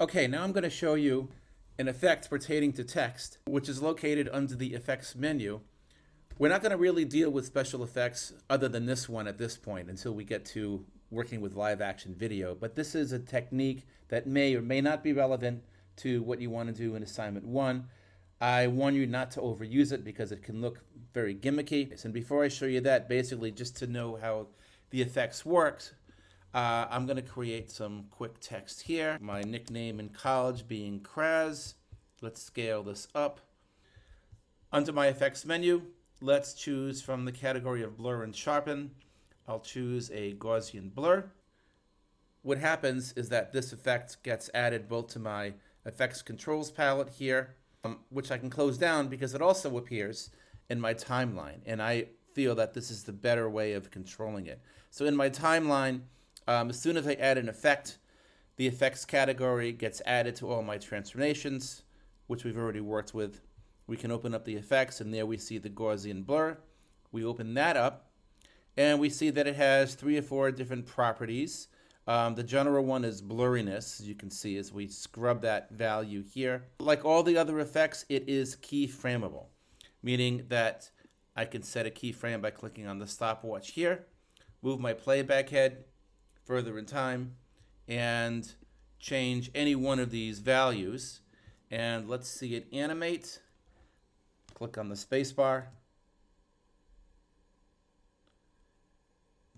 Okay, now I'm going to show you an effect pertaining to text, which is located under the effects menu. We're not going to really deal with special effects other than this one at this point until we get to working with live action video, but this is a technique that may or may not be relevant to what you want to do in assignment one. I warn you not to overuse it because it can look very gimmicky. And before I show you that, basically just to know how the effects works, I'm going to create some quick text here. My nickname in college being Kraz. Let's scale this up. Under my effects menu, let's choose from the category of blur and sharpen. I'll choose a Gaussian blur. What happens is that this effect gets added both to my effects controls palette here, which I can close down because it also appears in my timeline. And I feel that this is the better way of controlling it. So in my timeline, as soon as I add an effect, the effects category gets added to all my transformations, which we've already worked with. We can open up the effects, and there we see the Gaussian blur. We open that up, and we see that it has 3 or 4 different properties. The general one is blurriness, as you can see as we scrub that value here. Like all the other effects, it is keyframeable, meaning that I can set a keyframe by clicking on the stopwatch here, move my playback head further in time, and change any one of these values. And let's see it animate. Click on the spacebar.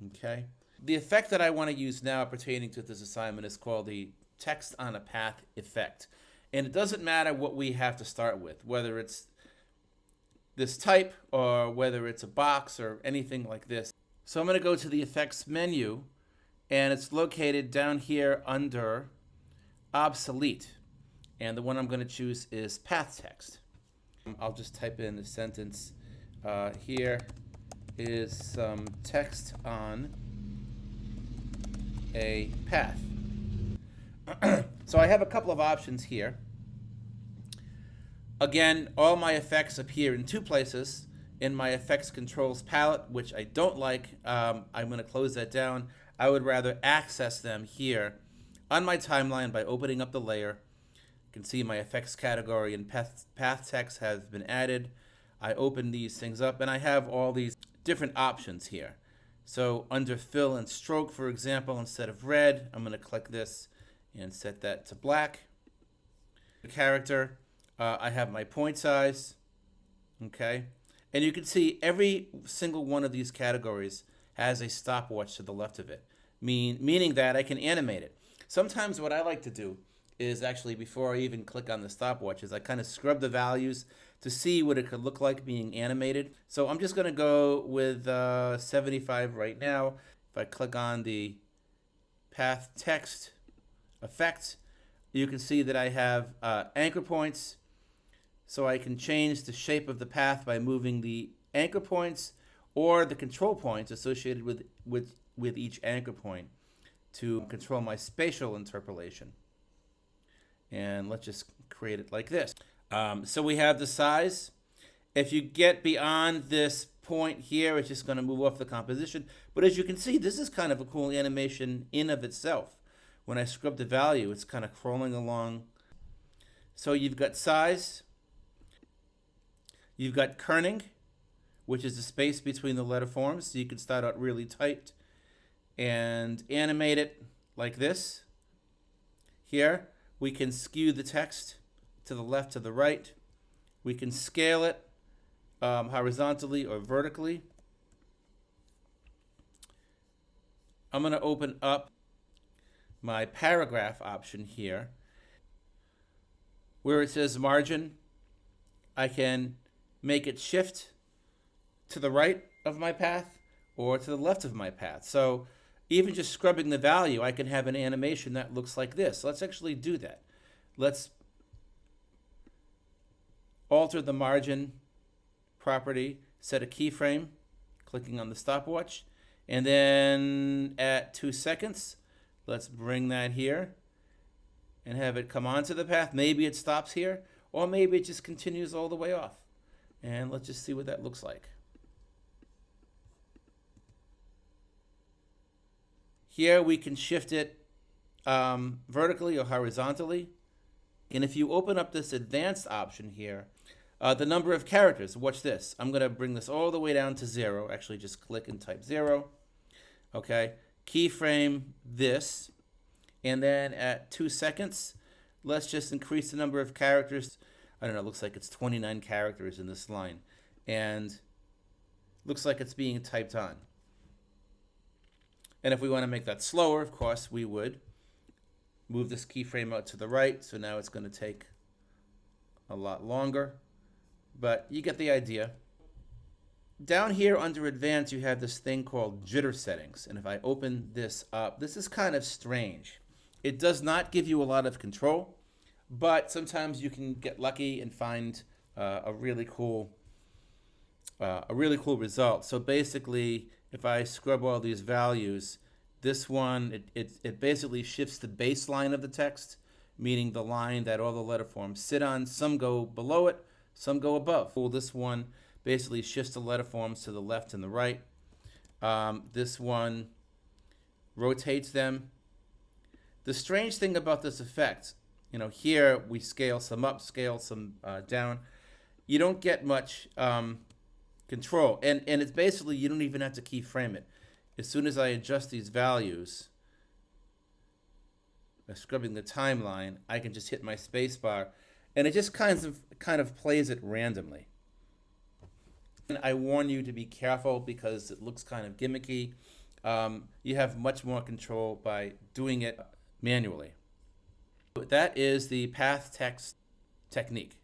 Okay. The effect that I want to use now pertaining to this assignment is called the text on a path effect. And it doesn't matter what we have to start with, whether it's this type or whether it's a box or anything like this. So I'm going to go to the effects menu, and it's located down here under obsolete. And the one I'm going to choose is path text. I'll just type in the sentence. Here is some text on a path. So I have a couple of options here. Again, all my effects appear in 2 places. In my effects controls palette, which I don't like, I'm going to close that down. I would rather access them here on my timeline by opening up the layer. You can see my effects category and path text has been added. I open these things up, and I have all these different options here. So under fill and stroke, for example, instead of red, I'm going to click this and set that to black. The character, I have my point size, okay? And you can see every single one of these categories has a stopwatch to the left of it, meaning that I can animate it. Sometimes what I like to do is actually, before I even click on the stopwatch, is I kind of scrub the values to see what it could look like being animated. So I'm just going to go with 75 right now. If I click on the path text effect, you can see that I have anchor points. So I can change the shape of the path by moving the anchor points or the control points associated with each anchor point to control my spatial interpolation. And let's just create it like this. So we have the size. If you get beyond this point here, it's just going to move off the composition. But as you can see, this is kind of a cool animation in of itself. When I scrub the value, it's kind of crawling along. So you've got size. You've got kerning, which is the space between the letter forms. So you can start out really tight and animate it like this. Here, we can skew the text to the left, to the right. We can scale it horizontally or vertically. I'm going to open up my paragraph option here. Where it says margin, I can make it shift to the right of my path or to the left of my path. So even just scrubbing the value, I can have an animation that looks like this. Let's actually do that. Let's alter the margin property, set a keyframe, clicking on the stopwatch, and then at 2 seconds, let's bring that here and have it come onto the path. Maybe it stops here, or maybe it just continues all the way off. And let's just see what that looks like. Here we can shift it vertically or horizontally. And if you open up this advanced option here, the number of characters, watch this. I'm going to bring this all the way down to 0. Actually, just click and type 0. Okay, keyframe this. And then at 2 seconds, let's just increase the number of characters. I don't know, it looks like it's 29 characters in this line. And looks like it's being typed on. And if we want to make that slower, of course, we would move this keyframe out to the right. So now it's going to take a lot longer. But you get the idea. Down here under advanced, you have this thing called jitter settings. And if I open this up, this is kind of strange. It does not give you a lot of control, but sometimes you can get lucky and find a really cool result. So basically, if I scrub all these values, this one, it basically shifts the baseline of the text, meaning the line that all the letter forms sit on. Some go below it, some go above. Well, this one basically shifts the letter forms to the left and the right. This one rotates them. The strange thing about this effect, here we scale some up, scale some down. You don't get much control. And it's basically, you don't even have to keyframe it. As soon as I adjust these values, by scrubbing the timeline, I can just hit my space bar, and it just kind of plays it randomly. And I warn you to be careful because it looks kind of gimmicky. You have much more control by doing it manually. That is the path text technique.